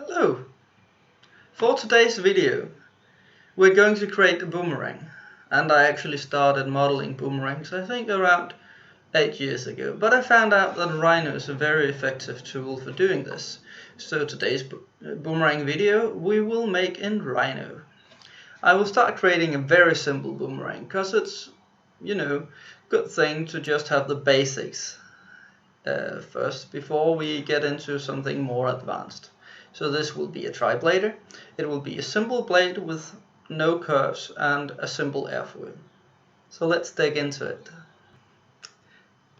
Hello! For today's video we're going to create a boomerang, and I actually started modeling boomerangs I think around 8 years ago, but I found out that Rhino is a very effective tool for doing this. So today's boomerang video we will make in Rhino. I will start creating a very simple boomerang because it's, good thing to just have the basics first before we get into something more advanced. So this will be a tri-blader. It will be a simple blade with no curves and a simple airfoil. So let's dig into it.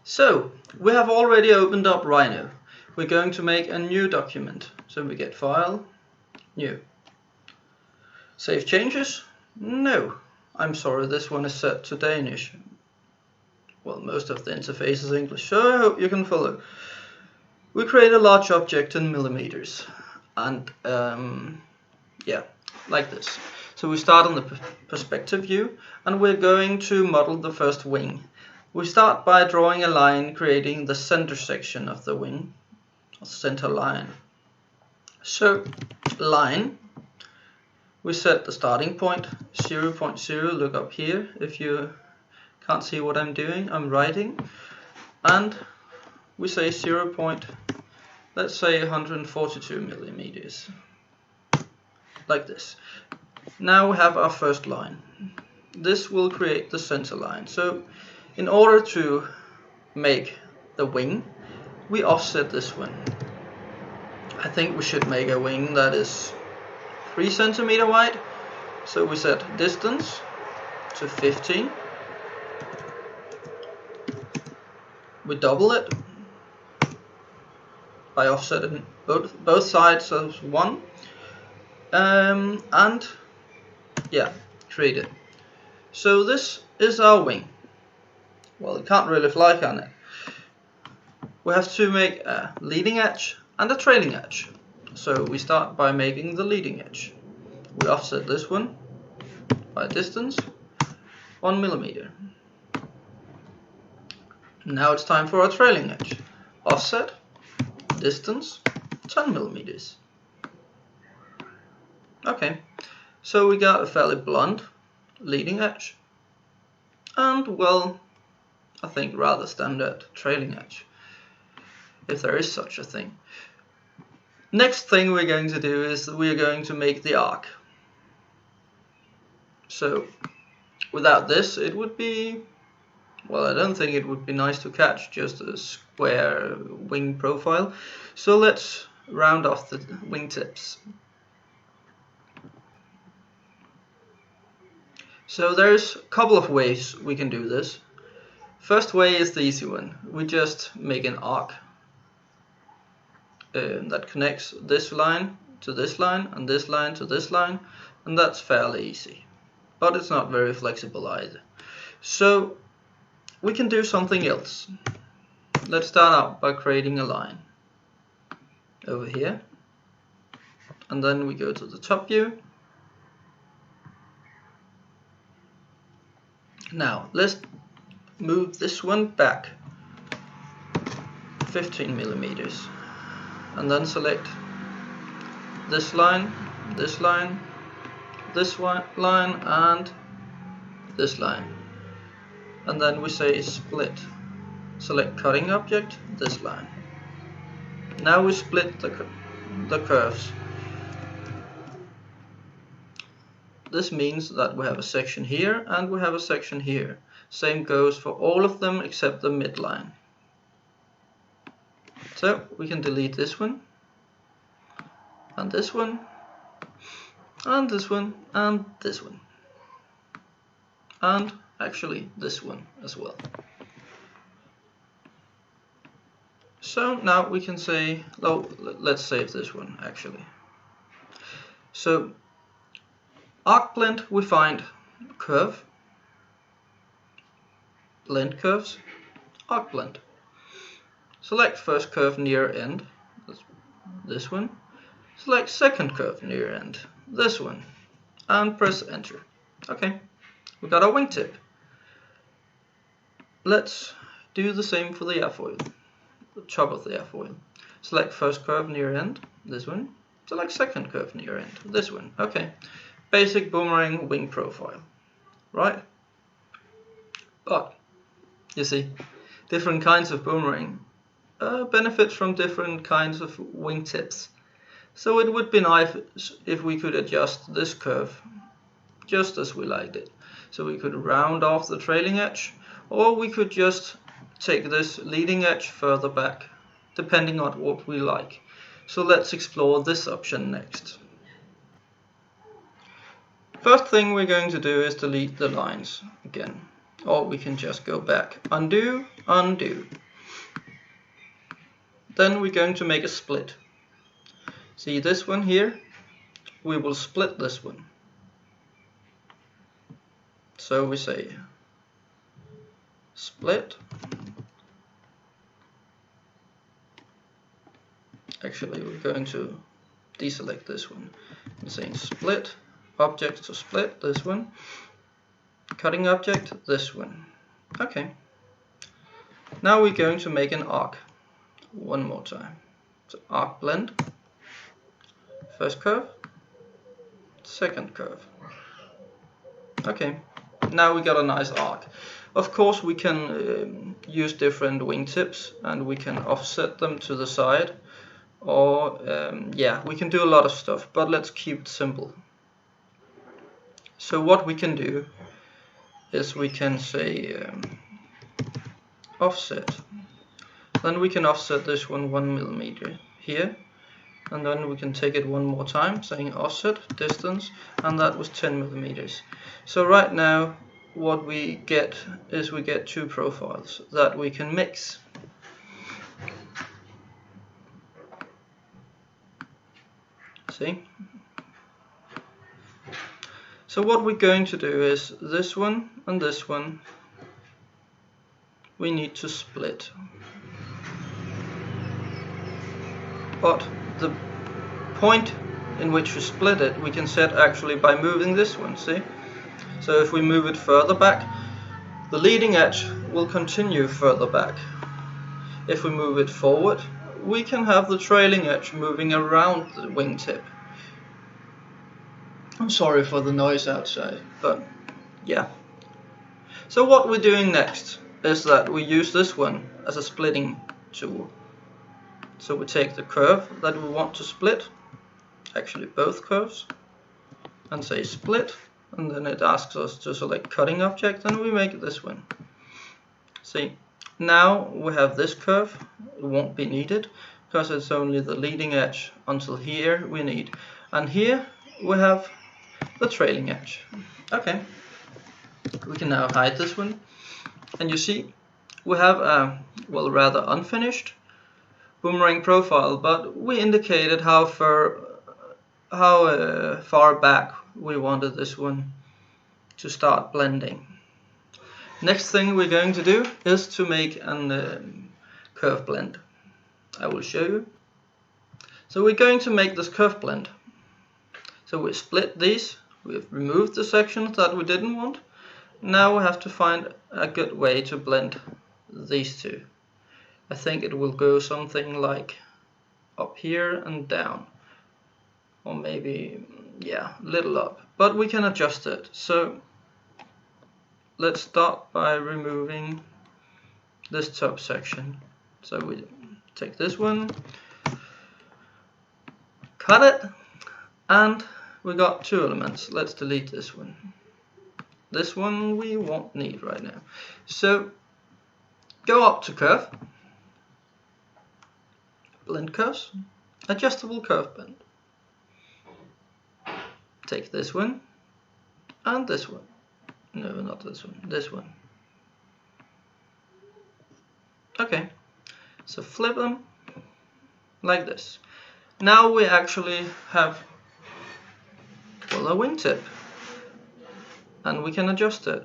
So we have already opened up Rhino. We're going to make a new document. So we get File, New. Save changes? No. I'm sorry, this one is set to Danish. Well, most of the interface is English, so I hope you can follow. We create a large object in millimeters. And like this. So we start on the perspective view, and we're going to model the first wing. We start by drawing a line creating the center section of the wing, or center line. So line, we set the starting point 0.0. Look up here if you can't see what I'm doing. I'm writing, and we say 0. Let's say 142 millimeters, like this. Now we have our first line. This will create the center line. So in order to make the wing, we offset this one. I think we should make a wing that is 3 centimeters wide. So we set distance to 15. We double it by offsetting both sides as 1, and create it. So this is our wing. Well, it can't really fly, can it? We have to make a leading edge and a trailing edge. So we start by making the leading edge. We offset this one by distance 1 millimeter. Now it's time for our trailing edge. Offset distance 10 millimeters. Okay, so we got a fairly blunt leading edge and, well, I think rather standard trailing edge, if there is such a thing. Next thing we're going to do is we're going to make the arc. So without this it would be, well, I don't think it would be nice to catch just a square wing profile. So let's round off the wingtips. So there's a couple of ways we can do this. First way is the easy one. We just make an arc that connects this line to this line and this line to this line, and that's fairly easy. But it's not very flexible either. So we can do something else. Let's start out by creating a line over here, and then we go to the top view. Now let's move this one back 15 millimeters, and then select this line, this line, this line, and this line. And then we say split. Select cutting object, this line. Now we split the curves. This means that we have a section here and we have a section here. Same goes for all of them except the midline. So we can delete this one, and this one, and this one, and this one, and actually this one as well. So now we can say, oh, let's save this one actually. So arc blend, we find curve, blend curves, arc blend. Select first curve near end, this one. Select second curve near end, this one, and press enter. Okay, we got our wingtip. Let's do the same for the airfoil, the top of the airfoil. Select first curve near end, this one. Select second curve near end, this one. Okay, basic boomerang wing profile, right? But you see, different kinds of boomerang benefit from different kinds of wingtips. So it would be nice if we could adjust this curve just as we liked it. So we could round off the trailing edge, or we could just take this leading edge further back, depending on what we like. So let's explore this option next. First thing we're going to do is delete the lines again, or we can just go back. Undo, undo. Then we're going to make a split. See this one here? We will split this one. So we say split. Actually, we're going to deselect this one. I'm saying split, object to split, this one. Cutting object, this one. Okay. Now we're going to make an arc. One more time. So arc blend. First curve. Second curve. Okay. Now we got a nice arc. Of course we can use different wingtips and we can offset them to the side. Or yeah, we can do a lot of stuff, but let's keep it simple. So what we can do is we can say offset. Then we can offset this one 1 millimeter here, and then we can take it one more time, saying offset distance, and that was 10 millimeters. So right now what we get is we get two profiles that we can mix. See? So what we're going to do is this one and this one we need to split. But the point in which we split it we can set actually by moving this one, see? So if we move it further back, the leading edge will continue further back. If we move it forward, we can have the trailing edge moving around the wingtip. I'm sorry for the noise outside, but yeah. So what we're doing next is that we use this one as a splitting tool. So we take the curve that we want to split, actually both curves, and say split, and then it asks us to select cutting object, and we make this one. See, now we have this curve, it won't be needed, because it's only the leading edge until here we need. And here we have the trailing edge. Okay, we can now hide this one, and you see we have a, well, rather unfinished boomerang profile, but we indicated how far back we wanted this one to start blending. Next thing we're going to do is to make an curve blend. I will show you. So we're going to make this curve blend. So we split these, we've removed the sections that we didn't want. Now we have to find a good way to blend these two. I think it will go something like up here and down, or maybe, yeah, a little up, but we can adjust it. So let's start by removing this top section. So we take this one, cut it, and we got two elements. Let's delete this one. This one we won't need right now. So go up to curve, blend curves, adjustable curve blend. Take this one and this one. No, not this one, this one. Okay, so flip them like this. Now we actually have, well, a wingtip, and we can adjust it.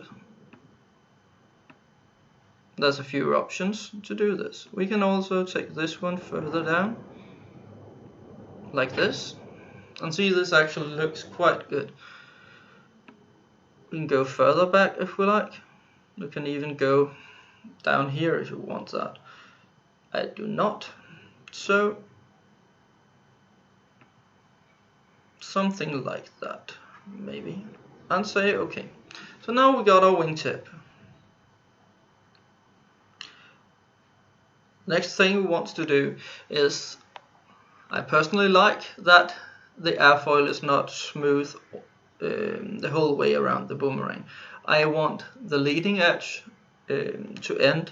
There's a few options to do this. We can also take this one further down, like this, and see this actually looks quite good. We can go further back if we like. We can even go down here if you want that. I do not. So something like that, maybe, and say OK. So now we got our wingtip. Next thing we want to do is, I personally like that the airfoil is not smooth the whole way around the boomerang. I want the leading edge to end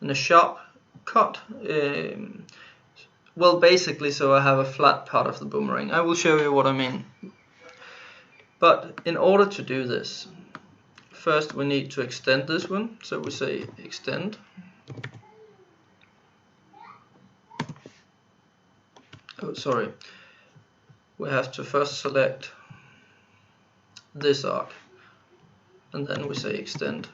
in a sharp cut. Well, basically, so I have a flat part of the boomerang. I will show you what I mean. But in order to do this, first we need to extend this one. So we say extend. Oh, sorry. We have to first select this arc, and then we say extend.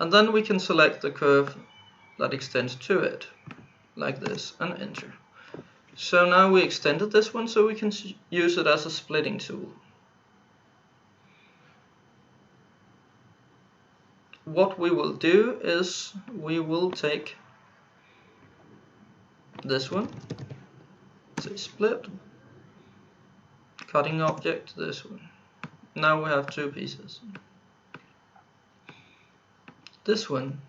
And then we can select the curve that extends to it, like this, and enter. So now we extended this one, so we can use it as a splitting tool. What we will do is we will take this one, say split, cutting object, this one. Now we have two pieces. This one,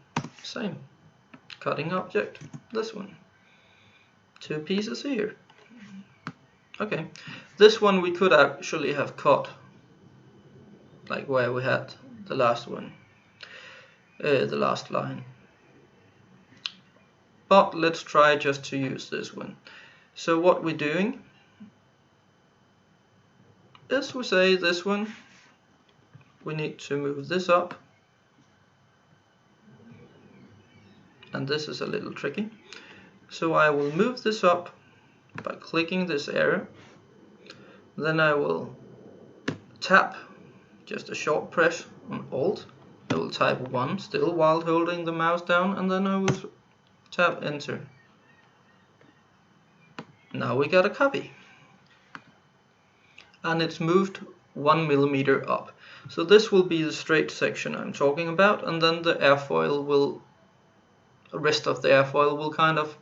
same, cutting object, this one. Two pieces here. Okay, this one we could actually have cut, like where we had the last one, the last line. But let's try just to use this one. So what we're doing is we say this one, we need to move this up. And this is a little tricky. So I will move this up by clicking this arrow. Then I will tap, just a short press on Alt. I will type 1 still while holding the mouse down, and then I will tap enter. Now we got a copy. And it's moved 1 millimeter up. So this will be the straight section I'm talking about, and then the rest of the airfoil will kind of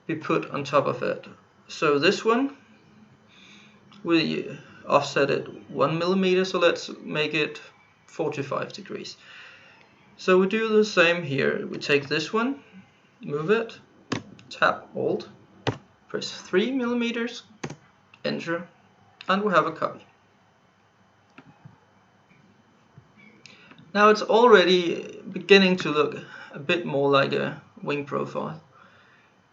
be put on top of it. So this one, we offset it 1 millimeter, so let's make it 45 degrees. So we do the same here. We take this one, move it, tap Alt, press 3 millimeters, enter, and we have a copy. Now it's already beginning to look a bit more like a wing profile.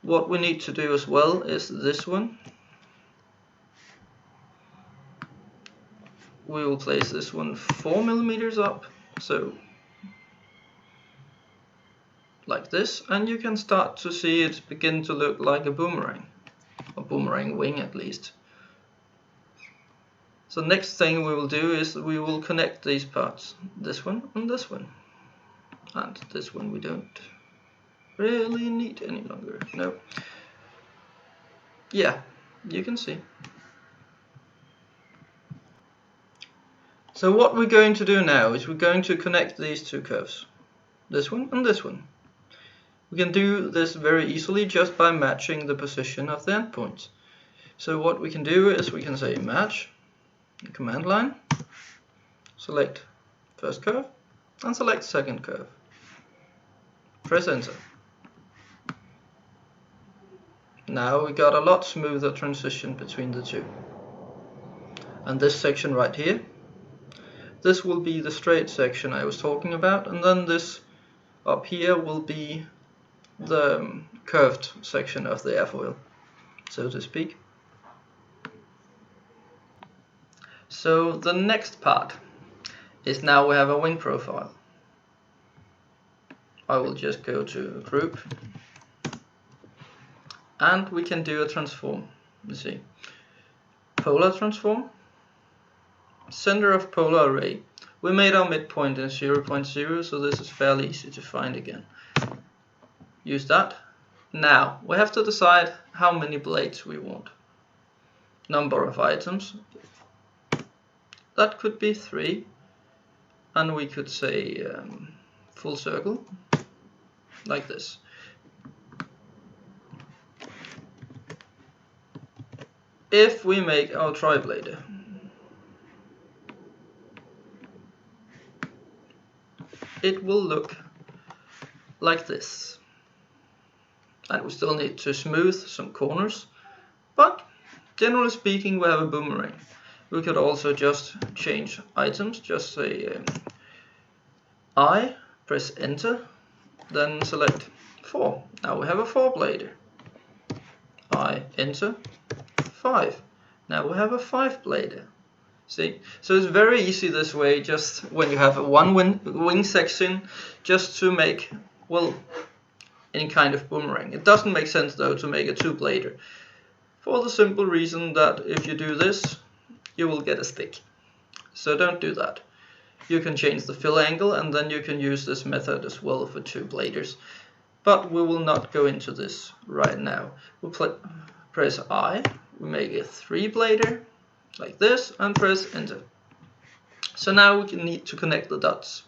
What we need to do as well is this one. We will place this one 4 millimeters up, so like this, and you can start to see it begin to look like a boomerang, a boomerang wing at least. So next thing we will do is we will connect these parts, this one and this one. And this one we don't really need any longer. No. Yeah, you can see. So what we're going to do now is we're going to connect these two curves, this one and this one. We can do this very easily just by matching the position of the endpoints. So what we can do is we can say match, command line, select first curve and select second curve. Press enter. Now we got a lot smoother transition between the two. And this section right here, this will be the straight section I was talking about, and then this up here will be the curved section of the airfoil, so to speak. So the next part is now we have a wing profile. I will just go to group and we can do a transform. You see, polar transform, center of polar array. We made our midpoint in 0.0, so this is fairly easy to find again. Use that. Now we have to decide how many blades we want. Number of items. That could be 3, and we could say full circle, like this. if we make our tri-blader, it will look like this. And we still need to smooth some corners, but generally speaking we have a boomerang. We could also just change items, just say I, press enter, then select 4. Now we have a 4-blader. I, enter, 5. Now we have a 5-blader. See, so it's very easy this way, just when you have a one wing section, just to make, well, any kind of boomerang. It doesn't make sense though to make a 2-blader, for the simple reason that if you do this, you will get a stick. So don't do that. You can change the fill angle, and then you can use this method as well for 2-bladers. But we will not go into this right now. We'll press I, we make a 3-blader, like this, and press enter. So now we need to connect the dots.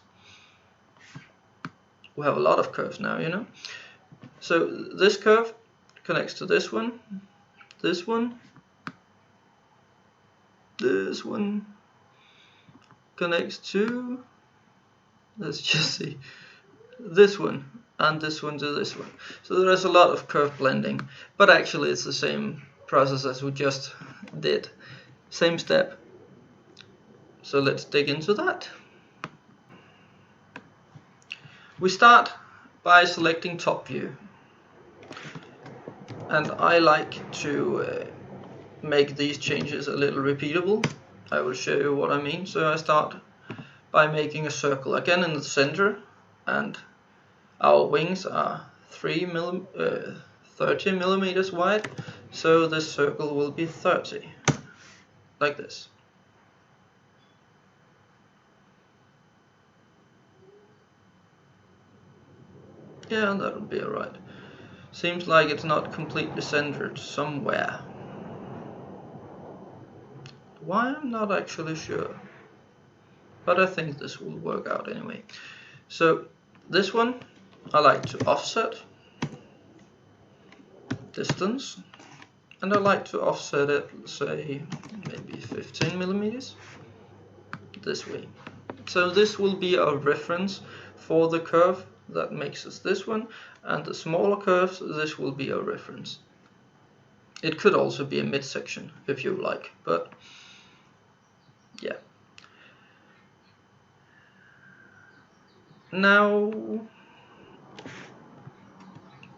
We have a lot of curves now, you know. So this curve connects to this one, this one, this one connects to, let's just see, this one, and this one to this one. So there's a lot of curve blending, but actually it's the same process as we just did. Same step. So let's dig into that. We start by selecting top view. And I like to make these changes a little repeatable. I will show you what I mean. So I start by making a circle again in the center, and our wings are 30 millimeters wide, so this circle will be 30, like this. Yeah, that'll be alright. Seems like it's not completely centered somewhere. Why, I'm not actually sure, but I think this will work out anyway. So this one I like to offset distance, and I like to offset it, say maybe 15 millimeters this way. So this will be our reference for the curve that makes us this one, and the smaller curves, this will be our reference. It could also be a midsection if you like, but yeah. Now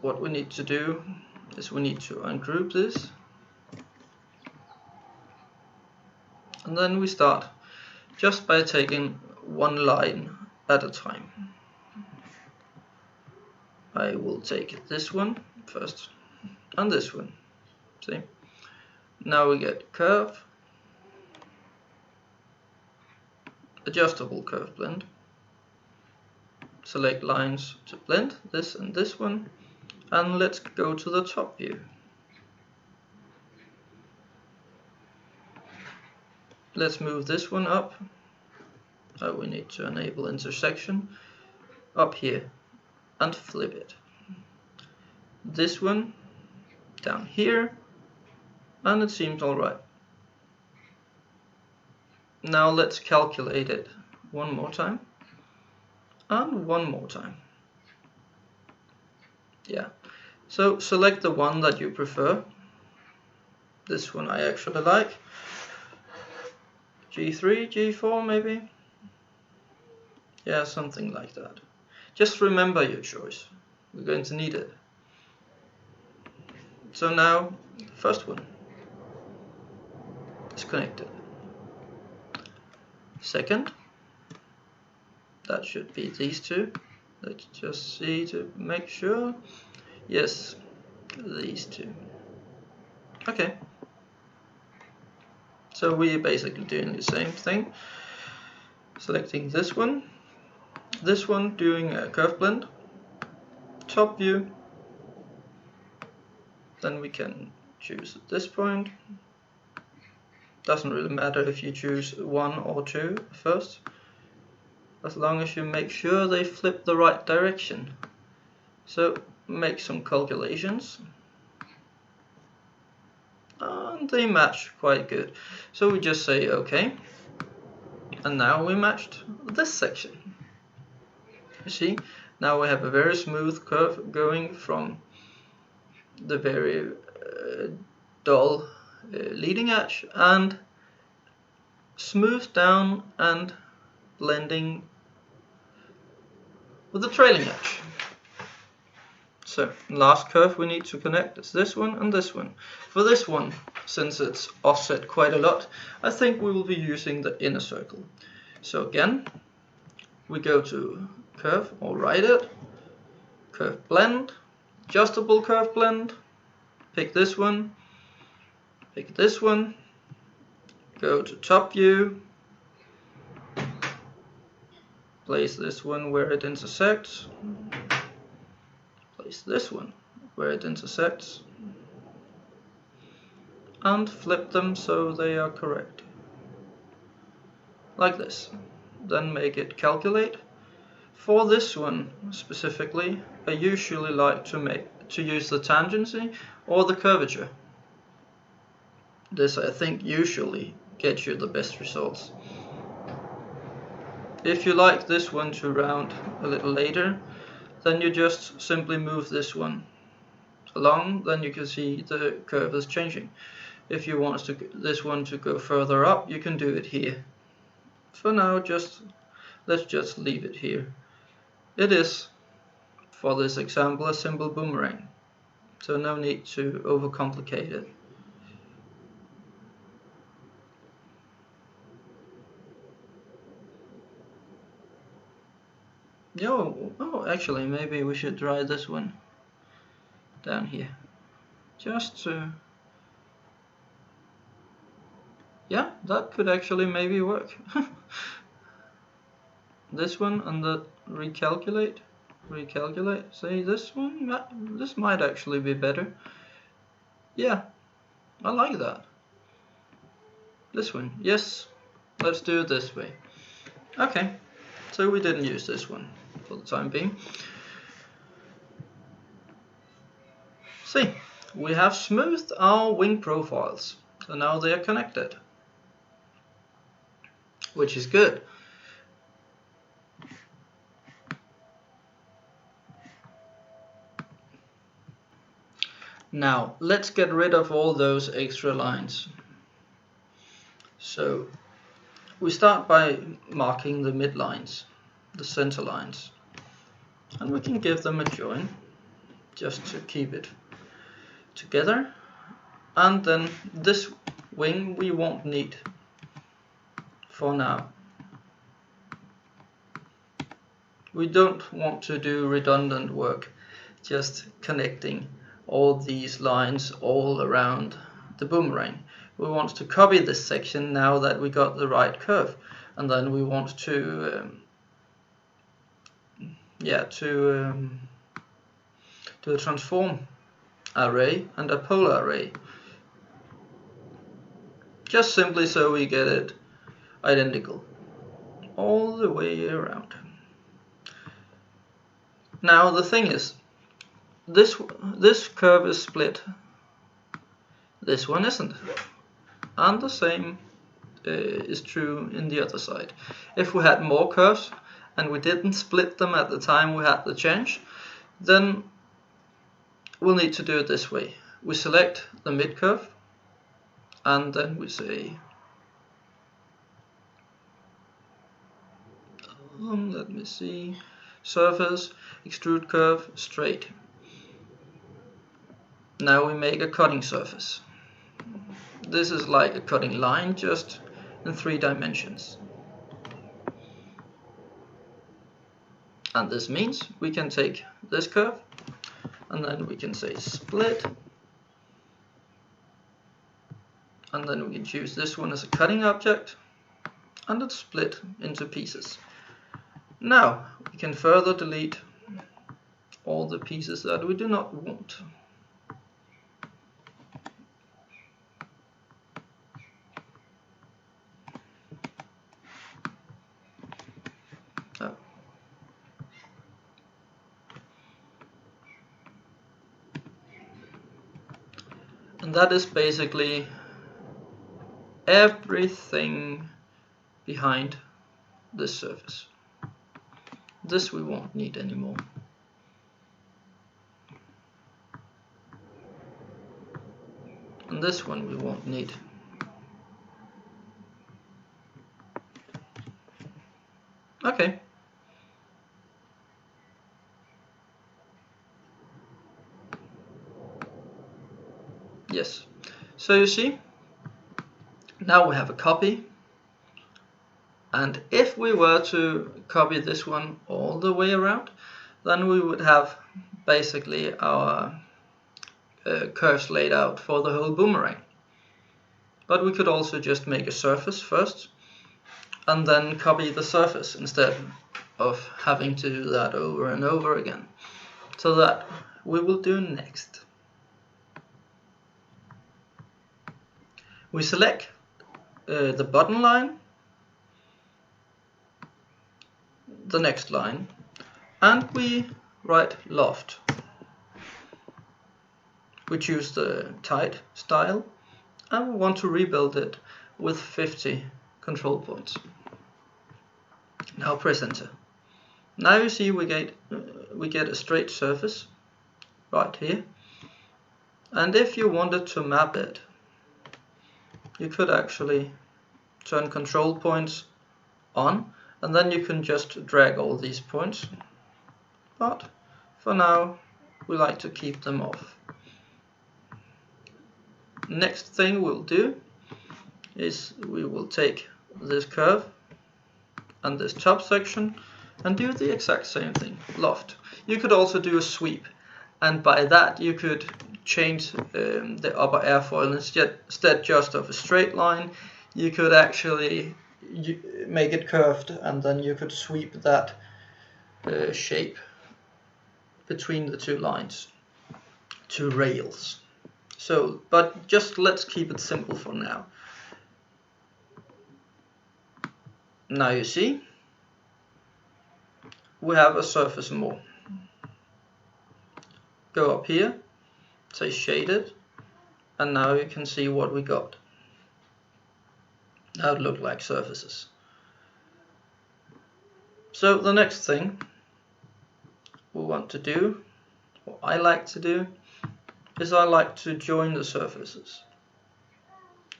what we need to do is we need to ungroup this, and then we start just by taking one line at a time. I will take this one first and this one. See? Now we get curve, adjustable curve blend, select lines to blend this and this one, and let's go to the top view. Let's move this one up. Oh, we need to enable intersection up here and flip it. This one down here, and it seems alright. Now let's calculate it one more time and one more time. Yeah, so select the one that you prefer. This one I actually like. G3, G4 maybe? Yeah, something like that. Just remember your choice. We're going to need it. So now, the first one is connected. Second, that should be these two. Let's just see to make sure. Yes, these two. Okay. So we're basically doing the same thing. Selecting this one doing a curve blend, top view, then we can choose at this point. Doesn't really matter if you choose 1 or 2 first, as long as you make sure they flip the right direction. So make some calculations. and they match quite good. So we just say OK, and now we matched this section. You see, now we have a very smooth curve going from the very dull leading edge and smooth down and blending with the trailing edge. So last curve we need to connect is this one and this one. For this one, since it's offset quite a lot, I think we will be using the inner circle. So again, we go to curve or write it, curve blend, adjustable curve blend, pick this one, go to top view, place this one where it intersects, place this one where it intersects, and flip them so they are correct. Like this. Then make it calculate. For this one specifically, I usually like to use the tangency or the curvature. This I think usually gets you the best results. If you like this one to round a little later, then you just simply move this one along, then you can see the curve is changing. If you want this one to go further up, you can do it here. For now, let's just leave it here. It is, for this example, a simple boomerang, so no need to overcomplicate it. Oh, actually, maybe we should try this one down here, just to. Yeah, that could actually maybe work. This one and the recalculate. Say this one, this might actually be better. Yeah, I like that. This one, yes, let's do it this way. Okay, so we didn't use this one for the time being. See, we have smoothed our wing profiles, so now they are connected, which is good. Now let's get rid of all those extra lines. So we start by marking the midlines, the center lines, and we can give them a join just to keep it together. And then this wing we won't need for now. We don't want to do redundant work, just connecting all these lines all around the boomerang. We want to copy this section now that we got the right curve, and then we want to do a transform array and a polar array, just simply so we get it identical all the way around. Now the thing is, this curve is split, this one isn't, and the same is true in the other side. If we had more curves and we didn't split them at the time we had the change, then we'll need to do it this way. We select the mid curve and then we say let me see, surface, extrude curve, straight. Now we make a cutting surface. This is like a cutting line, just in 3 dimensions. And this means we can take this curve and then we can say split, and then we can choose this one as a cutting object, and it's split into pieces. Now we can further delete all the pieces that we do not want. And that is basically everything behind this surface. This we won't need anymore. And this one we won't need. Okay. Yes. So you see, now we have a copy. And if we were to copy this one all the way around, then we would have basically our curves laid out for the whole boomerang. But we could also just make a surface first and then copy the surface instead of having to do that over and over again. So that we will do next. We select the bottom line, the next line, and we write Loft. We choose the tight style and we want to rebuild it with 50 control points. Now press enter. Now you see we get a straight surface right here, and if you wanted to map it, you could actually turn control points on, and then you can just drag all these points, but for now we like to keep them off. Next thing we'll do is we will take this curve and this top section and do the exact same thing, Loft. You could also do a sweep, and by that you could change the upper airfoil. Instead just of a straight line, you could actually make it curved, and then you could sweep that shape between the two lines, two rails. So, but just let's keep it simple for now. Now you see, we have a surface more. Go up here, say shaded, and now you can see what we got. Now it look like surfaces. So the next thing we want to do, what I like to do, is I like to join the surfaces.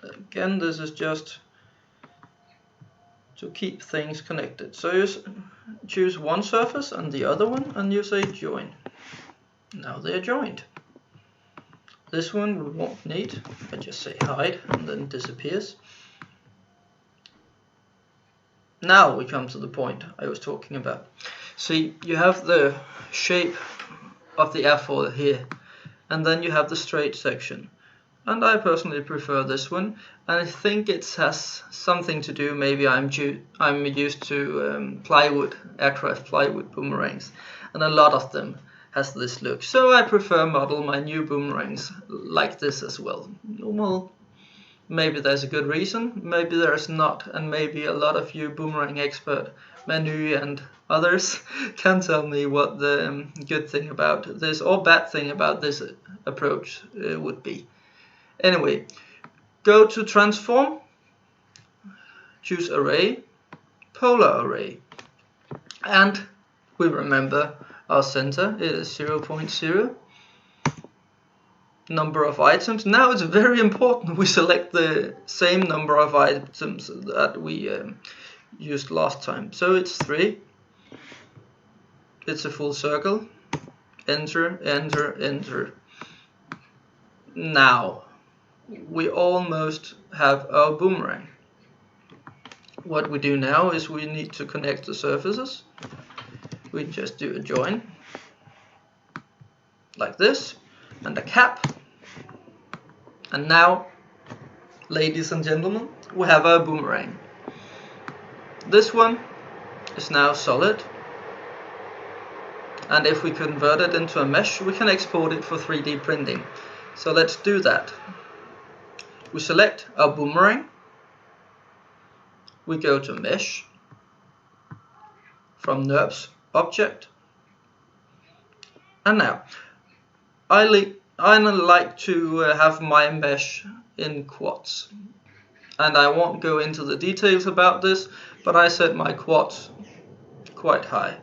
Again, this is just to keep things connected. So you choose one surface and the other one, and you say join. Now they are joined. This one we won't need. I just say hide and then it disappears. Now we come to the point I was talking about. See, you have the shape of the airfoil here, and then you have the straight section. And I personally prefer this one, and I think it has something to do, maybe I'm used to plywood, aircraft plywood boomerangs, and a lot of them has this look. So I prefer model my new boomerangs like this as well. Well, maybe there's a good reason, maybe there's not, and maybe a lot of you boomerang expert, Manu and others, can tell me what the good thing about this or bad thing about this approach would be. Anyway, go to transform, choose array, polar array, and we remember our center is 0.0. Number of items. Now it's very important we select the same number of items that we used last time. So it's 3. It's a full circle. Enter, enter, enter. Now we almost have our boomerang. What we do now is we need to connect the surfaces. We just do a join like this and a cap. And now, ladies and gentlemen, we have our boomerang. This one is now solid, and if we convert it into a mesh, we can export it for 3D printing. So let's do that. We select our boomerang, we go to mesh, from NURBS object, and now I I like to have my mesh in quads, and I won't go into the details about this, but I set my quads quite high.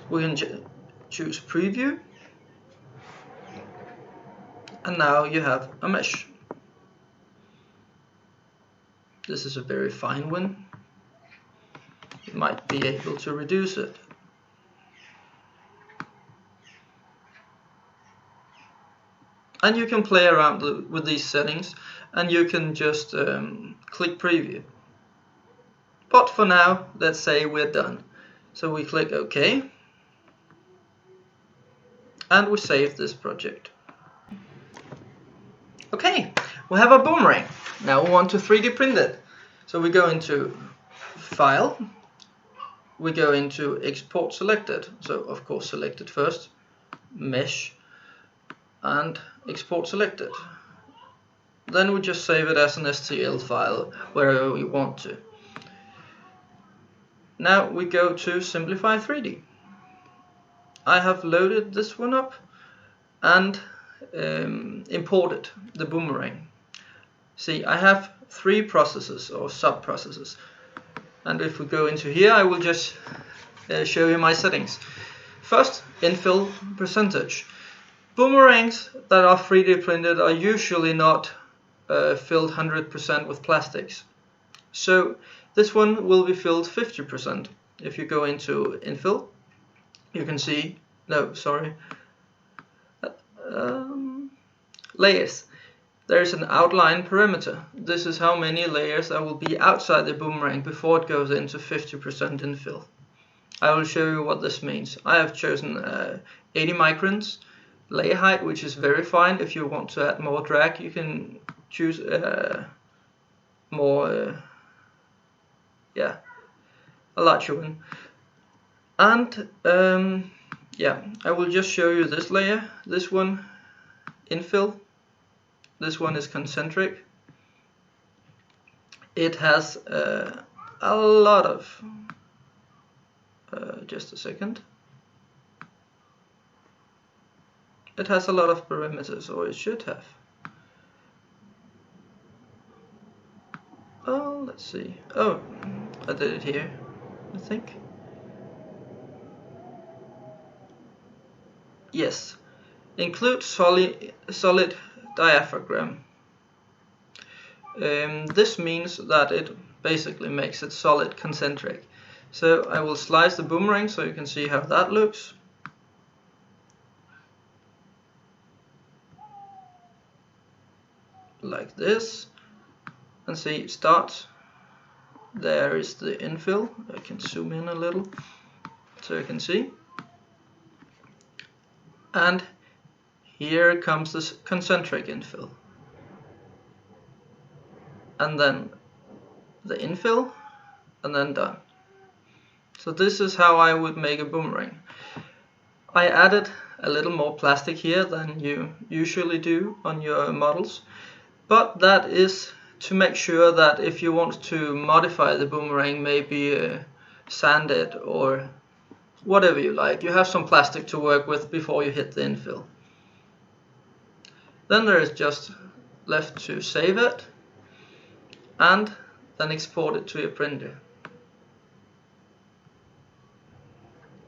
We can choose preview, and now you have a mesh. This is a very fine one. You might be able to reduce it. And you can play around with these settings, and you can just click preview. But for now, let's say we're done. So we click OK, and we save this project. Okay, we have a boomerang. Now we want to 3D print it. So we go into File, we go into Export Selected. So of course select it first, Mesh, and Export Selected. Then we just save it as an STL file wherever we want to. Now we go to Simplify 3D. I have loaded this one up and imported the boomerang. See, I have 3 processes or sub-processes, and if we go into here, I will just show you my settings. First, infill percentage. Boomerangs that are 3D printed are usually not filled 100% with plastics, so this one will be filled 50%. If you go into infill, you can see, no, sorry, layers. There's an outline parameter. This is how many layers there will be outside the boomerang before it goes into 50% infill. I will show you what this means. I have chosen 80 microns layer height, which is very fine. If you want to add more drag, you can choose more, a larger one. And yeah, I will just show you this layer. This one, infill. This one is concentric. It has a lot of, just a second. It has a lot of parameters, or it should have. Oh, let's see. Oh, I did it here, I think. Yes, include solid diaphragm. This means that it basically makes it solid concentric. So I will slice the boomerang so you can see how that looks. Like this. And see, it starts. There is the infill. I can zoom in a little so you can see. And here comes this concentric infill. And then the infill, and then done. So this is how I would make a boomerang. I added a little more plastic here than you usually do on your models, but that is to make sure that if you want to modify the boomerang, maybe sand it or whatever you like, you have some plastic to work with before you hit the infill. Then there is just left to save it and then export it to your printer.